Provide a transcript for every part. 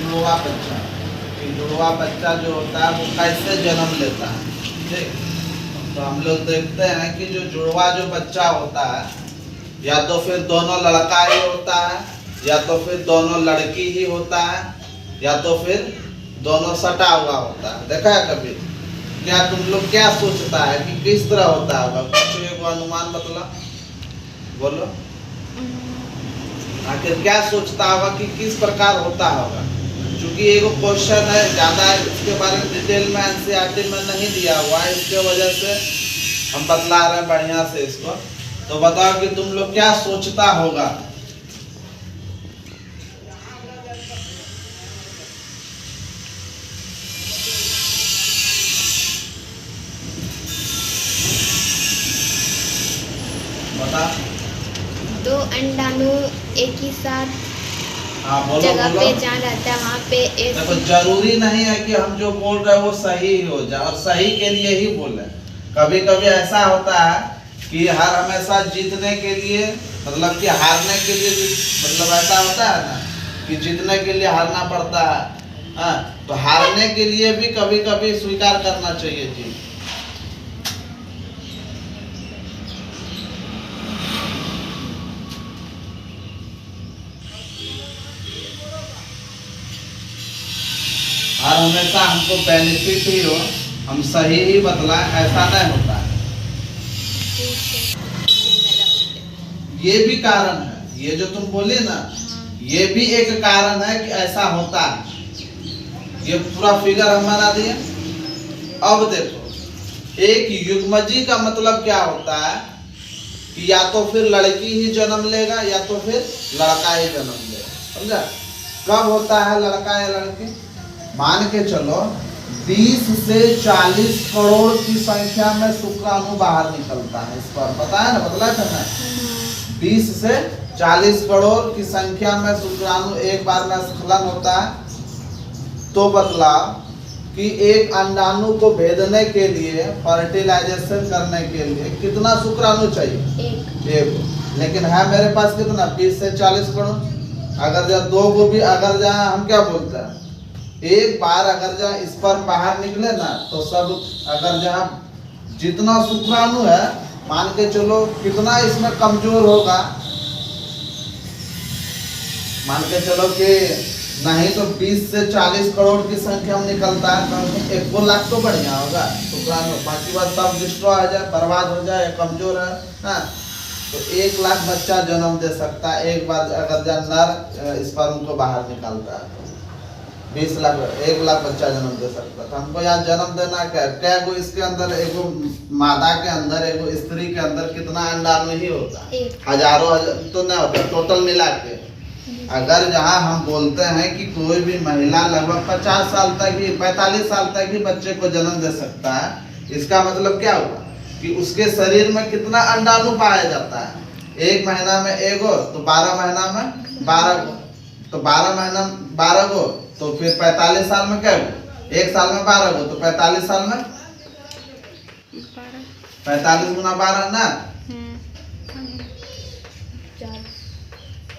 जुड़वा बच्चा, कि जुड़वा बच्चा जो होता है वो कैसे जन्म लेता है। ठीक, तो हम लोग देखते हैं कि जो जुड़वा जो बच्चा होता है, या तो फिर दोनों लड़का ही होता है, या तो फिर दोनों लड़की ही होता है, या तो फिर दोनों सटा हुआ होता है। देखा है कभी? क्या तुम लोग क्या सोचता है कि किस तरह होता होगा? कुछ एक अनुमान मतलब बोलो, आखिर क्या सोचता होगा कि किस प्रकार होता होगा? क्योंकि एक क्वेश्चन है, ज़्यादा इसके बारे में डिटेल में एनसीईआरटी में नहीं दिया हुआ है, इसके वजह से हम बतला रहे हैं बढ़िया से इसको। तो बताओ कि तुम लोग क्या सोचता होगा? बता। दो अंडाणु एक ही साथ बोलो, जगह बोलो। पे जहाँ रहता है वहाँ पे एक। देखो, जरूरी नहीं है कि हम जो बोल रहे हैं वो सही ही हो जाए, और सही के लिए ही बोले। कभी कभी ऐसा होता है कि हर हमेशा जीतने के लिए, मतलब कि हारने के लिए भी, मतलब ऐसा होता है ना कि जीतने के लिए हारना पड़ता है। हाँ, तो हारने के लिए भी कभी कभी स्वीकार करना चाहिए जी। और हमेशा हमको बेनिफिट ही हो, हम सही ही बतलाएं, ऐसा नहीं होता है। ये भी कारण है, ये जो तुम बोले ना, ये भी एक कारण है कि ऐसा होता है। ये पूरा फिगर हम बना दिए। अब देखो, एक युग्मजी का मतलब क्या होता है कि या तो फिर लड़की ही जन्म लेगा या तो फिर लड़का ही जन्म लेगा। समझा? कब होता है लड़का या लड़की? मान के चलो 20 से 40 करोड़ की संख्या में शुक्राणु बाहर निकलता है। इस पर पता है ना, बतला था मैं। 20 से 40 करोड़ की संख्या में शुक्राणु एक बार में स्खलन होता है। तो बतला कि एक अंडाणु को भेदने के लिए, फर्टिलाइजेशन करने के लिए कितना शुक्राणु चाहिए? एक। लेकिन है मेरे पास कितना? 20 से 40 करोड़। अगर जहाँ दो को भी, अगर जहाँ हम क्या बोलते हैं, एक बार अगर जहाँ स्पर्म बाहर निकले ना, तो सब, अगर जहाँ जितना शुक्राणु है, मान के चलो कितना इसमें कमजोर होगा, मान के चलो कि नहीं तो 20 से 40 करोड़ की संख्या में निकलता है, तो 1 लाख तो बढ़िया होगा शुक्राणु। बाकी बात सब डिस्ट्रॉय हो जाए, बर्बाद हो जाए, कमजोर है ना, तो 1 लाख बच्चा जन्म दे सकता है एक बार अगर जहाँ नर स्पर्म को बाहर निकालता है। 20 लाख, 1 लाख बच्चा जन्म दे सकता है। तो हमको यहाँ जन्म देना क्या गो, इसके अंदर एगो मादा के अंदर, एगो स्त्री के अंदर कितना अंडाणु ही होता है? हजारों तो नहीं होता, टोटल मिला के। अगर जहाँ हम बोलते हैं कि कोई भी महिला लगभग 50 साल तक ही, 45 साल तक ही बच्चे को जन्म दे सकता है, इसका मतलब क्या हुआ कि उसके शरीर में कितना अंडाणु पाया जाता है? 1 महीना में एगो, तो 12 महीना में 12 गो, तो 12 महीना में 12 गो, तो फिर 45 साल में क्या गो? 1 साल में 12 गो, तो 45 साल में 45 गुना 12 ना,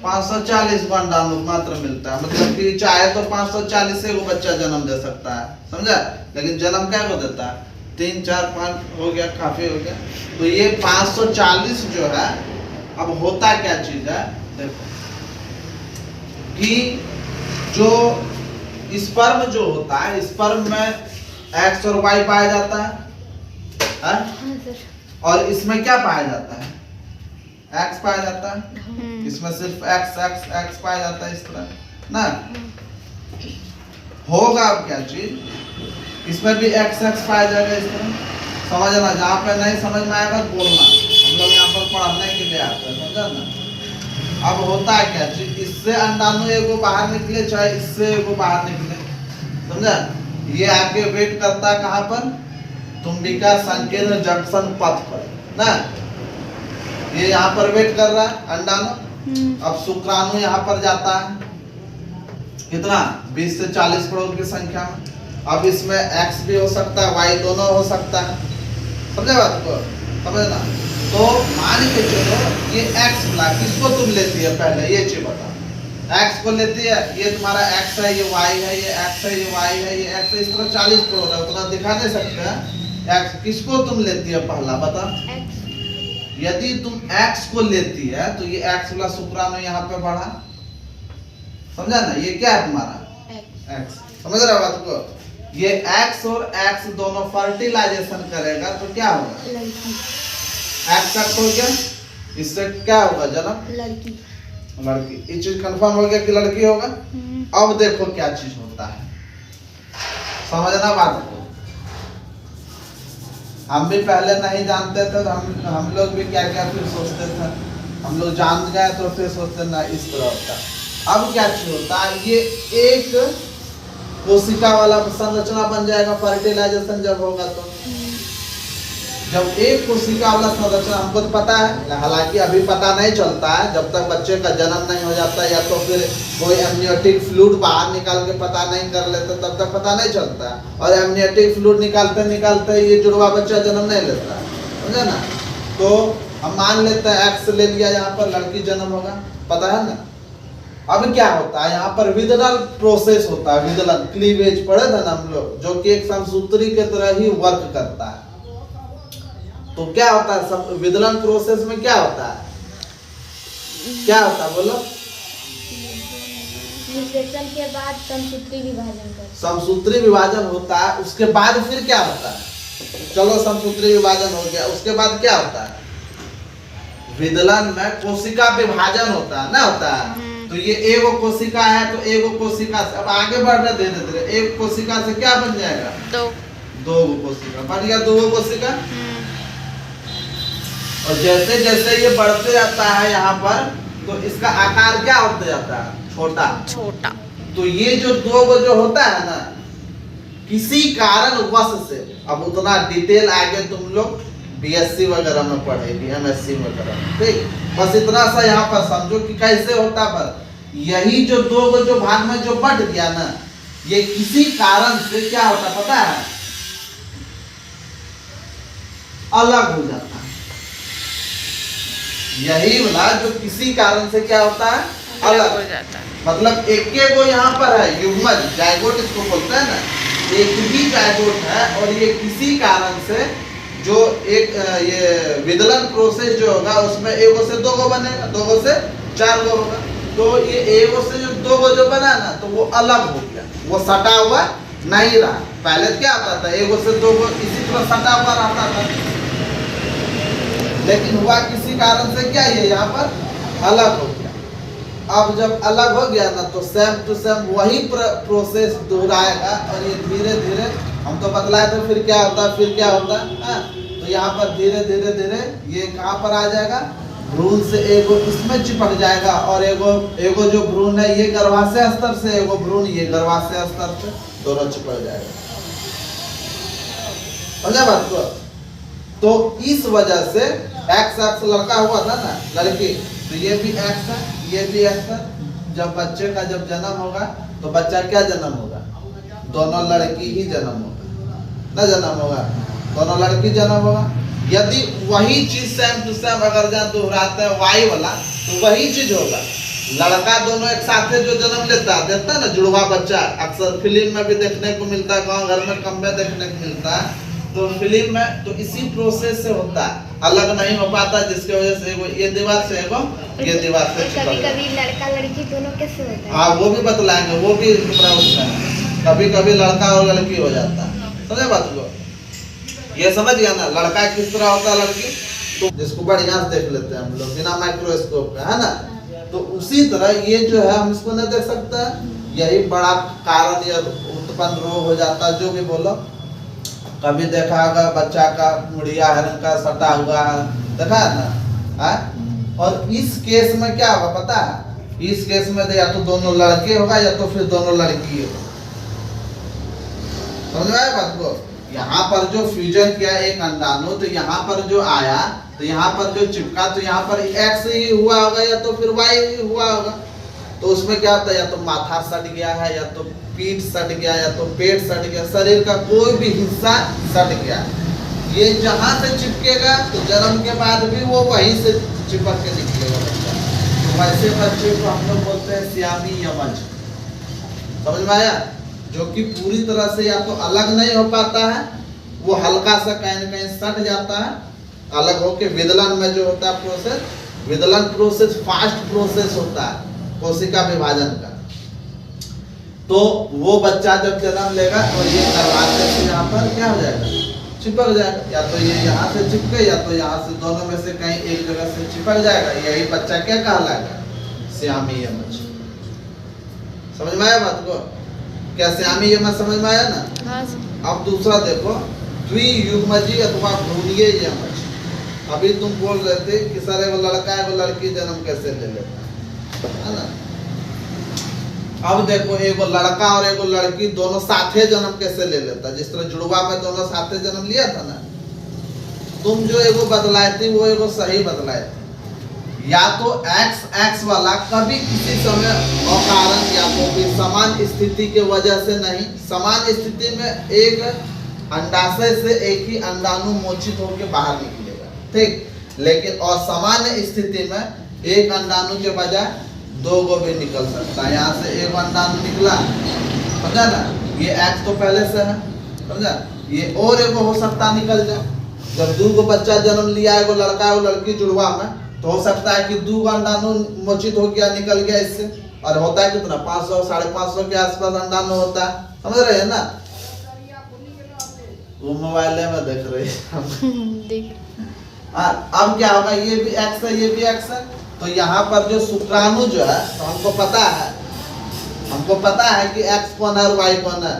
540 को अंडाणु मात्र मिलता है। मतलब कि चाहे तो 540 से वो बच्चा जन्म दे सकता है। समझा? लेकिन जन्म क्या को देता है? 3, 4, 5 हो गया, काफी हो गया। तो ये 540 जो है, अब होता क्या चीज है देखो, कि जो स्पर्म जो होता है, स्पर्म में एक्स और वाई पाया जाता है? और इसमें क्या पाया जाता है? एक्स पाया जाता है। इसमें सिर्फ एक्स एक्स एक्स पाया जाता है, इस तरह ना। होगा अब क्या चीज, इसमें भी एक्स एक्स पाया जाएगा इस तरह। समझना, जहाँ पे नहीं समझ में आएगा बोलना, हम लोग यहाँ पर पढ़ाने के लिए आते हैं। समझा ना? अब होता है क्या चीज, इससे अंडाणु एगो बाहर निकले, चाहे इससे एगो बाहर निकले। समझा? ये आके वेट करता है कहाँ पर? तुम्बिका संकीर्ण जंक्शन पथ पर ना। ये यहाँ पर वेट कर रहा है अंडाणु। अब शुक्राणु यहाँ पर जाता है, कितना? 20 से 40 करोड़ की संख्या में। अब इसमें एक्स भी हो सकता है, वाई दोनों हो सकता है। समझे बात को? समझना। तो मान के चलो ये एक्स मिला, किसको तुम लेती है पहले ये चीज बता। एक्स को लेती है, ये तुम्हारा एक्स है, ये वाई है, ये एक्स है, ये वाई है, ये एक्स है, इस तरह 40 करोड़ है, उतना दिखा नहीं सकते हैं। एक्स किसको तुम लेती है पहला बता। एक्स। यदि तुम एक्स को लेती है तो ये एक्स वाला शुक्राणु यहाँ पे बढ़ा, समझा ना, ये क्या है तुम्हारा एक्स, समझ रहे हो बात को। ये एक्स और एक्स दोनों फर्टिलाइजेशन करेगा तो क्या होगा, लड़की। एक्स का हो गया, इससे क्या होगा जन्म, लड़की। लड़की। ये चीज कंफर्म हो गया कि लड़की होगा। अब देखो क्या चीज होता है, समझना बात को। हम भी पहले नहीं जानते थे तो हम लोग भी क्या क्या फिर सोचते थे, हम लोग जान गए तो फिर सोचते ना इस तरह होता। अब क्या चीज होता है, ये एक कोशिका वाला संरचना बन जाएगा फर्टिलाइजेशन जब होगा तो। जब एक कोशिका वाला संरचना, हमको तो पता है, हालांकि अभी पता नहीं चलता है जब तक बच्चे का जन्म नहीं हो जाता या तो फिर कोई एमनियोटिक फ्लूइड बाहर निकाल के पता नहीं कर लेते तब तक पता नहीं चलता है। और एमनियोटिक फ्लूइड निकालते निकालते ये जुड़वा बच्चा जन्म नहीं लेता, समझे ना। तो हम मान लेते हैं एक्स ले लिया, यहाँ पर लड़की जन्म होगा, पता है ना। अब क्या होता है, यहाँ पर विदलन प्रोसेस होता है, विदलन क्लीवेज पढ़े थे ना हम लोग, जो कि एक समसूत्री के तरह ही वर्क करता है। तो क्या होता है सब विदलन प्रोसेस में क्या होता है, क्या होता है बोलो। निषेचन के बाद समसूत्री विभाजन करते हैं। समसूत्री विभाजन होता है, उसके बाद फिर क्या होता है, चलो समसूत्री विभाजन हो गया, उसके बाद क्या होता है, विदलन में कोशिका विभाजन होता है ना, होता है। तो ये एगो कोशिका है तो एगो कोशिका से अब आगे बढ़ रहे धीरे धीरे, एक कोशिका से क्या बन जाएगा, दो कोशिका बन गया, दो कोशिका। और जैसे जैसे ये बढ़ते जाता है यहाँ पर तो इसका आकार क्या होता जाता है, छोटा छोटा। तो ये जो दो जो होता है ना, किसी कारणवश से, अब उतना डिटेल आगे तुम लोग बीएससी वगैरह में पढ़ेगी, एमएससी वगैरह में, ठीक। बस इतना सा यहाँ पर समझो कि कैसे होता। पर यही जो दो जो भाग में जो बढ़ गया ना, ये किसी कारण से क्या होता पता है, अलग हो जाता है। यही वाला जो किसी कारण से क्या होता है, अलग हो जाता है। मतलब एक को यहाँ पर है युग्मज, जायगोट इसको बोलते हैं ना, एक ही जायगोट है और ये किसी कारण से जो एक ये विदलन प्रोसेस जो होगा उसमें एगो से दो गो बनेगा, दो गो से चार गो होगा। तो ये एगो से जो दो गो जो बना ना, तो वो अलग हो गया, वो सटा हुआ नहीं रहा। पहले क्या होता था, एगो से दो गो इसी तरह सटा हुआ रहता था, लेकिन हुआ किसी कारण से क्या ये यहाँ पर अलग हो गया। अब जब अलग हो गया ना, तो सेम टू सेम वही प्रोसेस दोहराएगा और ये धीरे धीरे, हम तो बतलाए थे फिर क्या होता है, फिर क्या होता है। तो यहाँ पर धीरे धीरे धीरे ये कहाँ पर आ जाएगा, भ्रूण से एगो इसमें चिपक जाएगा और एगो जो भ्रूण है ये गर्भाशय स्तर से, एगो भ्रूण ये गर्भाशय स्तर से, दोनों चिपक जाएगा। समझा बात को। तो इस वजह से एक्स एक्स लड़का हुआ था ना, लड़की, तो ये भी एक्स है, ये भी एक्स है। जब बच्चे का जब जन्म होगा तो बच्चा क्या जन्म होगा, दोनों लड़की ही जन्म होगा ना, जन्म होगा दोनों लड़की जन्म होगा। यदि वही चीज सेम टू सेम अगर जहाँ दोहराते हैं वाई वाला, तो वही चीज होगा। लड़का दोनों एक साथ जो जन्म लेता है ना, जुड़वा बच्चा, अक्सर फिल्म में भी देखने को मिलता है, गाँव घर में कम में देखने को मिलता है। तो फिल्म में तो इसी प्रोसेस से होता है, अलग नहीं हो पाता, जिसकी वजह से एगो ये दीवार से एगो ये दीवार से। कभी कभी लड़का लड़की दोनों कैसे होता है, हाँ वो भी बतलाएंगे, वो भी कभी कभी लड़का और लड़की हो जाता है। समझे बात को, ये समझ गया ना, लड़का किस तरह होता है, लड़की तो जिसको बढ़िया से देख लेते हैं हम लोग बिना माइक्रोस्कोप का, है ना। तो उसी तरह ये जो है हम इसको नहीं देख सकते, यही बड़ा कारण या उत्पन्न रोग हो जाता है, जो भी बोलो। कभी देखा होगा बच्चा का मुड़िया हिरन का सटा हुआ है, देखा है ना, है? और इस केस में क्या होगा पता है, इस केस में या तो दोनों लड़के होगा या तो फिर दोनों लड़की होगा। समझ में आया बात को। यहाँ पर जो फ्यूजन किया एक अंडाणु, तो यहाँ पर जो आया, तो यहाँ पर जो चिपका, तो यहाँ पर एक्स ही हुआ होगा या तो फिर वाई ही हुआ होगा। तो उसमें क्या होता है, या तो माथा सट गया है, या तो पीठ सट गया, या तो पेट सट गया, शरीर का कोई भी हिस्सा सट गया। ये जहाँ से चिपकेगा तो जन्म के बाद भी वो वहीं से चिपक के निकलेगा बच्चा। वैसे बच्चे को हम लोग बोलते हैं सियामी यमज। समझ में आया? जो कि पूरी तरह से या तो अलग नहीं हो पाता है, वो हल्का सा कहीं न कहीं सट जाता है, अलग होके विदलन में जो होता है प्रोसेस, विदलन प्रोसेस फास्ट प्रोसेस होता है कोशिका विभाजन का। तो वो बच्चा जब जन्म लेगा तो ये दरवाजे से यहाँ पर क्या हो जाएगा, चिपक जाएगा, या तो ये यहाँ से चिपके या तो यहाँ से, दोनों में से कहीं एक जगह से चिपक जाएगा। यही बच्चा क्या कहलाएगा, सियामी यमज। समझ में आया बात को? क्या सियामी यमज समझ में आया ना? हाँ। अब दूसरा देखो, द्वियुग्मजी अथवा भ्रूणीय यमज। अभी तुम बोल रहे थे कि सर एगो लड़का एगो लड़की जन्म कैसे ले लेता है ना? अब देखो, एगो लड़का और एगो लड़की दोनों साथे जन्म कैसे ले लेता? जिस तरह जुड़वा में दोनों साथे जन्म लिया था ना, तुम जो एगो बदलाए थी वो एगो सही बदलाए थी। या तो एक्स वाला कभी किसी समय अकारण या तो भी समान स्थिति के वजह से नहीं, समान स्थिति में एक अंडाशय से एक ही अंडाणु मोचित होकर बाहर निकलेगा, ठीक। लेकिन असामान्य स्थिति में एक अंडाणु के बजाय दो गो भी निकल सकता है। यहाँ से एक अंडाणु निकला, समझा ना, ये एक्स तो पहले से है, समझा, ये और एगो हो सकता निकल जाए। जब दो गो बच्चा जन्म लिया, एगो लड़का और लड़की जुड़वा में, तो हो सकता है कि दो अंडाणु मोचित हो गया, निकल गया इससे। और होता है कितना, 500 550 के आसपास अंडाणु होता है, समझ रहे हैं ना? वो मोबाइल में देख रहे हैं। अब क्या होगा, ये भी एक्स है, ये भी एक्स है, तो यहाँ पर जो शुक्राणु जो है, तो हमको पता है कि एक्स कौन है और वाई कौन है।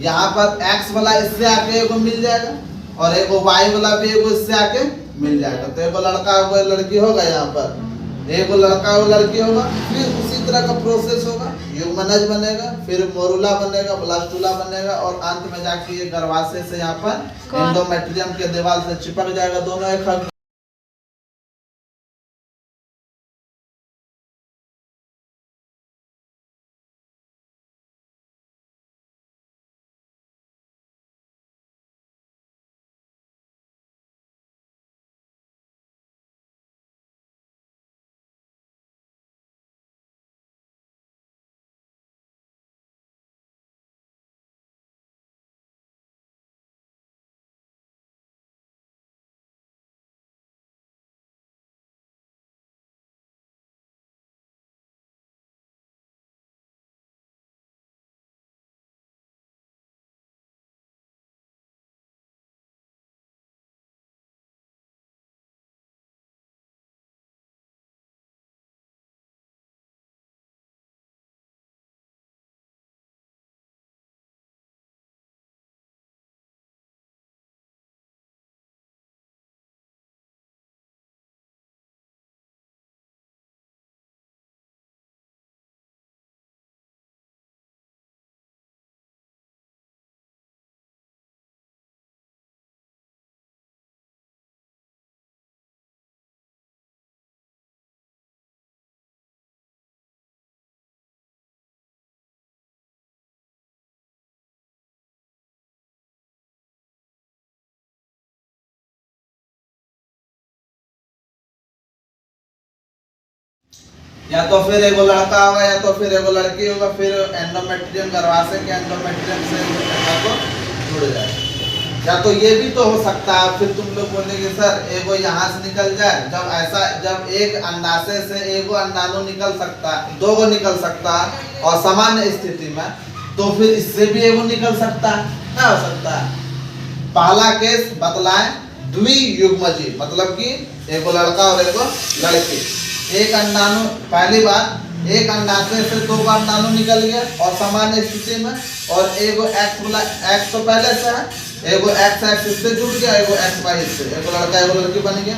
यहाँ पर एक्स वाला इससे आके एगो मिल जाएगा और एगो वाई वाला भी एगो इससे आके मिल जाएगा। तो एगो लड़का एगो लड़की होगा, यहाँ पर एगो लड़का एगो लड़की होगा, फिर उसी तरह का प्रोसेस होगा, युग्मनज बनेगा, फिर मोरुला बनेगा, ब्लास्टुला बनेगा, और अंत में जाके ये गर्भाशय से यहाँ पर एंडोमेट्रियम के दीवार से चिपक जाएगा दोनों एक। या तो फिर एगो लड़का होगा या तो फिर एगो लड़की होगा, फिर एंडोमेट्रियम गर्भाशय के एंडोमेट्रियम से को जुड़ जाए। या तो ये भी तो हो सकता है, फिर तुम लोग बोलेंगे सर एगो यहाँ से निकल जाए। जब एक अंडाशय से एगो अंडाणु निकल सकता है, दो गो निकल सकता है और सामान्य स्थिति में, तो फिर इससे भी एगो निकल सकता है, क्या हो सकता है? पहला केस बतलाएं, द्वियुग्मजी मतलब कि एगो लड़का और एगो लड़की, एक अंडाणु, पहली बार एक अंडाशय से दो अंडाणु निकल गया और सामान्य स्थिति में, और एगो एक्स वाला, एक्स तो पहले से है, एगो एक्स एक्स इससे जुड़ गया, एगो एक्स वाई इससे, एगो लड़का एगो लड़की बन गया,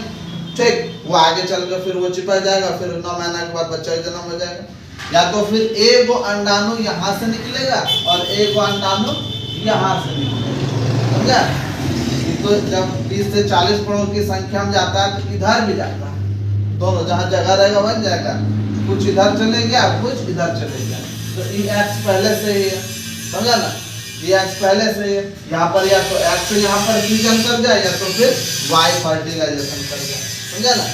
ठीक। वो आगे चल कर फिर वो चिपक जाएगा, फिर 9 महीना के बाद बच्चा जन्म हो जाएगा। या तो फिर एगो अंडाणु यहाँ से निकलेगा और एगो अंडाणु यहाँ से निकलेगा, समझा? तो जब 30 से 40 करोड़ की संख्या में जाता है तो इधर भी जाता है, दोनों जहाँ जगह रहेगा बन जाएगा, कुछ इधर चले गया कुछ इधर चले गया। तो ये एक्स पहले से ही है, समझा ना, ये एक्स पहले से ही है। यहाँ पर या तो एक्स यहाँ पर फ्यूजन कर जाए या तो फिर वाई फर्टिलाइजेशन कर जाए, समझा ना।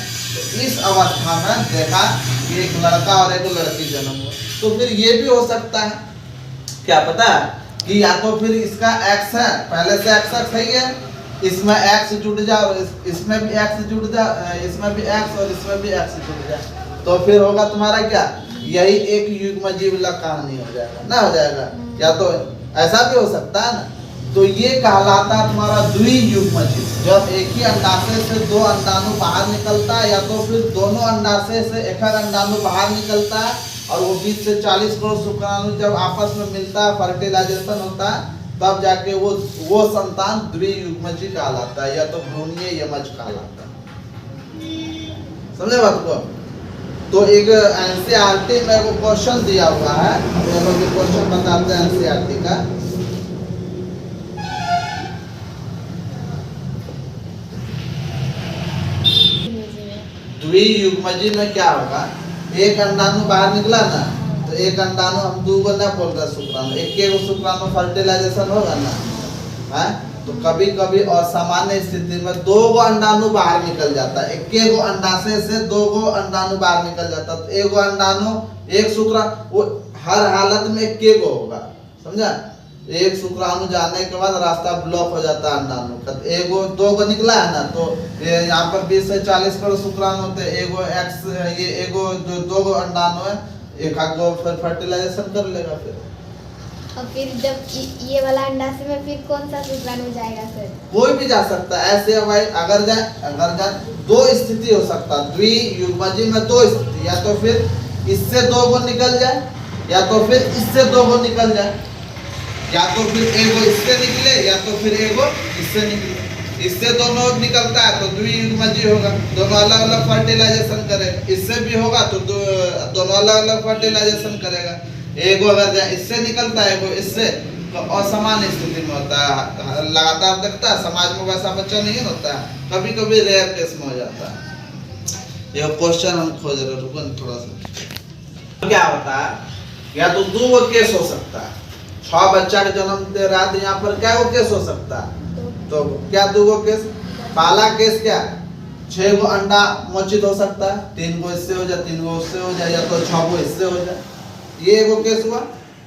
इस अवस्था में देखा कि एक लड़का और एक लड़की जन्म हुआ, तो फिर ये भी हो सकता है, क्या पता कि या तो फिर इसका एक्स है, पहले से एक्स सही है, इसमें एक्स जुड़ जाए और इसमें भी एक्स जुड़ जाए, इसमें भी एक्स और इसमें भी एक्स जुड़ जाए, तो फिर होगा तुम्हारा क्या, यही एक युग्मजीव वाला कहानी हो जाएगा ना, हो जाएगा। या तो ऐसा भी हो सकता है ना, तो ये कहलाता है तुम्हारा द्वियुग्मजीव, जब एक ही अंडाशय से दो अंडाणु बाहर निकलता है, या तो फिर दोनों अंडाशय से एक अंडाणु बाहर निकलता है और वो 20 से 40 करोड़ शुक्राणु जब आपस में मिलता है, फर्टिलाइजेशन होता है, तब जाके वो संतान द्वियुग्मजीव कहलाता है, या तो भ्रूणीय यमज कहलाता है। समझे बात को? तो एक एनसीईआरटी में वो क्वेश्चन दिया हुआ है, हम लोग क्वेश्चन बताते हैं एनसीईआरटी का। द्वियुग्मजीव में क्या होगा, एक अंडाणु बाहर निकला ना, तो एक अंडाणु, हम दो को ना बोल रहे शुक्राणु, एक शुक्राणु फर्टिलाइजेशन होगा ना, है तो कभी कभी असामान्य स्थिति में दो गो अंडाणु बाहर निकल जाता है, एक गो अंडाशय से दो गो अंडाणु बाहर निकल जाता है, तो एक गो अंडाणु एक शुक्राणु, वो हर हालत में एक गो होगा, समझा? एक शुक्राणु जाने के बाद रास्ता ब्लॉक हो जाता है अंडाणु का, एगो दो गो निकला है ना, तो यहाँ पर 20 से 40 करोड़ शुक्राणु होते हैं, एगो एक्स, ये एगो जो दो गो अंडाणु है, एक आध गो फिर फर्टिलाइजेशन कर लेगा फिर। और फिर जब ये वाला अंडाशय में फिर कौन सा शुक्राणु जाएगा सर? कोई भी जा सकता है ऐसे, भाई अगर जाए दो स्थिति हो सकता है द्वियुग्मजीव में, दो स्थिति, या तो फिर इससे दो गो निकल जाए, या तो फिर इससे दो गो निकल जाए, या तो फिर एगो इससे निकले, या तो फिर एगो इससे निकले। इससे दोनों निकलता है तो द्वियुग्मजीव होगा, दोनों अलग अलग फर्टिलाइजेशन करेगा, इससे भी होगा तो दोनों अलग अलग फर्टिलाइजेशन करेगा। एगो अगर इससे निकलता है, एगो इससे, तो असामान्य स्थिति में होता है, लगातार देखता है समाज में वैसा बच्चा नहीं होता है, कभी कभी रेयर केस में हो जाता है। ये क्वेश्चन हम खोज रहे, रुको थोड़ा सा। क्या होता है, या तो दो गो केस हो सकता है, 6 बच्चा का जन्म दे रहा है, यहाँ पर क्या वो केस हो सकता है, तो क्या दो गो केस, पहला केस क्या, 6 गो अंडा मोचित हो सकता है, 3 गो इससे हो जाए, 3 गो उससे हो जाए, या तो 6 गो इससे हो जाए, ये एगो केस हुआ।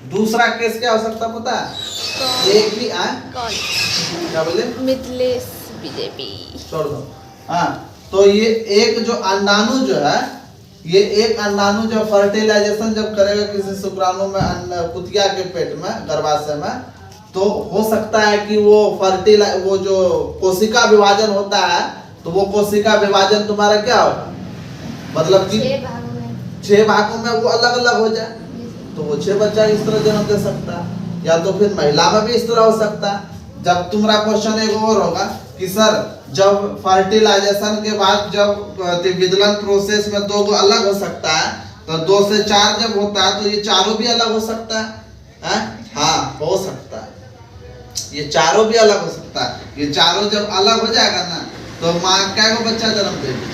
दूसरा केस क्या हो सकता पता है, एक ही क्या बोले, मिथिलेश बीजेपी छोड़ दो, हाँ, तो ये एक जो अंडाणु जो है, ये एक अंडाणु जब फर्टिलाइजेशन जब करेगा किसी शुक्राणु में, कुतिया के पेट में, गर्भाशय में, तो हो सकता है कि वो जो कोशिका विभाजन होता है, तो वो कोशिका विभाजन तुम्हारा क्या होगा, मतलब कि 6 भागों में वो अलग अलग हो जाए, तो वो 6 बच्चा इस तरह जन्म दे सकता है। या तो फिर महिला में भी इस तरह हो सकता है। जब तुम्हारा क्वेश्चन एक और होगा कि सर जब फर्टिलाइजेशन के बाद जब विदलन प्रोसेस में 2 अलग हो सकता है, तो 2 से 4 जब होता है, तो ये चारों भी अलग हो सकता है? हाँ, हो सकता है, ये चारों भी अलग हो सकता है। ये चारों जब अलग हो जाएगा ना, तो माँ क्या को बच्चा जन्म देगी,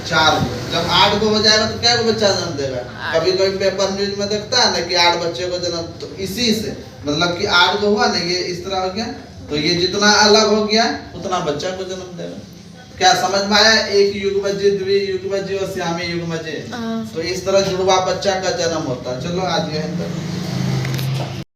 4 को। जब 8 को हो जाएगा तो क्या को बच्चा जन्म देगा, कभी कभी पेपर न्यूज में देखता है ना कि 8 बच्चे को जन्म, तो इसी से मतलब कि 8 को हुआ ना, ये इस तरह हो गया, तो ये जितना अलग हो गया उतना बच्चा को जन्म देगा। क्या समझ में आया? एक युग्मजीव, द्वियुग्मजीव और श्यामी युग्मजीव, तो इस तरह जुड़वा बच्चा का जन्म होता है। चलो आज यहीं तक।